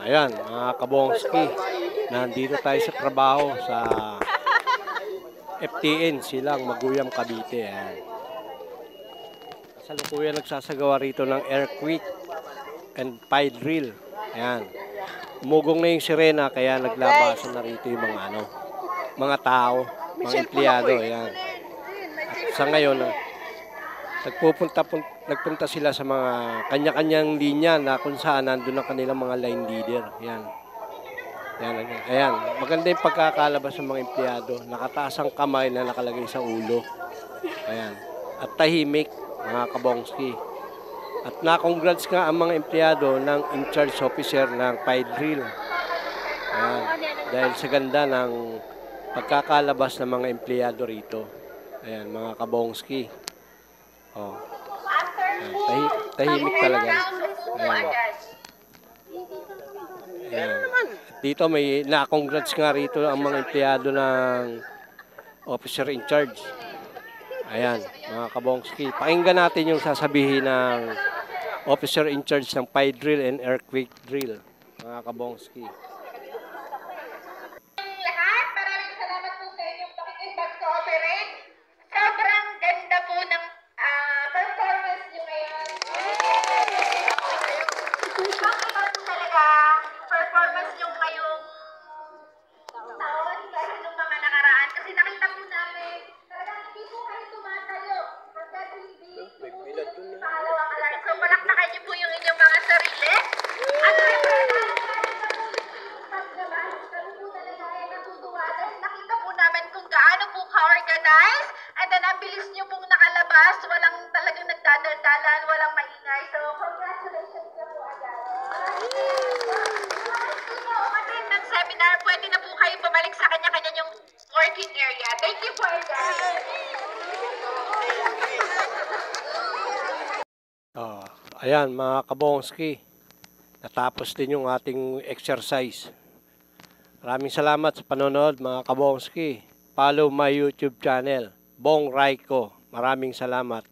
Ayan, mga kabongski, nandito tayo sa trabaho sa FTN, Silang Maguyam, Cavite. Ayan. Kasalukuyan nagsasagawa rito ng earthquake and fire drill. Ayan. Umugong na yung sirena kaya naglabasan na rito yung mga tao, mga empleyado. Ayan. At sa ngayon, nagpunta sila sa mga kanya-kanyang linya na kung saan nandun ang kanilang mga line leader. Ayan. Ayan. Maganda yung pagkakalabas ng mga empleyado. Nakataas ang kamay na nakalagay sa ulo. Ayan. At tahimik, mga kabongski. At na-congrats nga ang mga empleyado ng in-charge officer ng fire drill. Ayan. Dahil sa ganda ng pagkakalabas ng mga empleyado rito. Ayan, mga kabongski. Oh. Ayan. Tahimik talaga. Ayan. Ayan. Dito may na-congrats nga rito ang mga empleyado ng officer in charge. Ayan, mga kabongski. Pakinggan natin yung sasabihin ng officer in charge ng fire drill and earthquake drill. Mga kabongski. Lahat, maraming salamat po sa inyong pakikipag-cooperate. Sobrang ganda po ng performance nyo ngayon. Pakita po talaga performance nyo ngayong taon kasi nung mga nakaraan. Kasi nakita po namin, talagang hindi po kayo tumatayo. Hanggang hindi pangalawang alarm. So palakpakan nyo po yung inyong mga sarili. At nakita po namin kung gaano po ka-organize, and then ang bilis nyo pong nakalabas, walang talagang nagdadaldalan, walang maingay. So, congratulations na po agad. Umatin ng seminar, pwede na po kayo bumalik sa kanya-kanya yung working area. Thank you po again. Ayan, mga kabongski. Natapos din yung ating exercise. Maraming salamat sa panonood, mga kabongski. Follow my YouTube channel, Bong Raiko. Maraming salamat.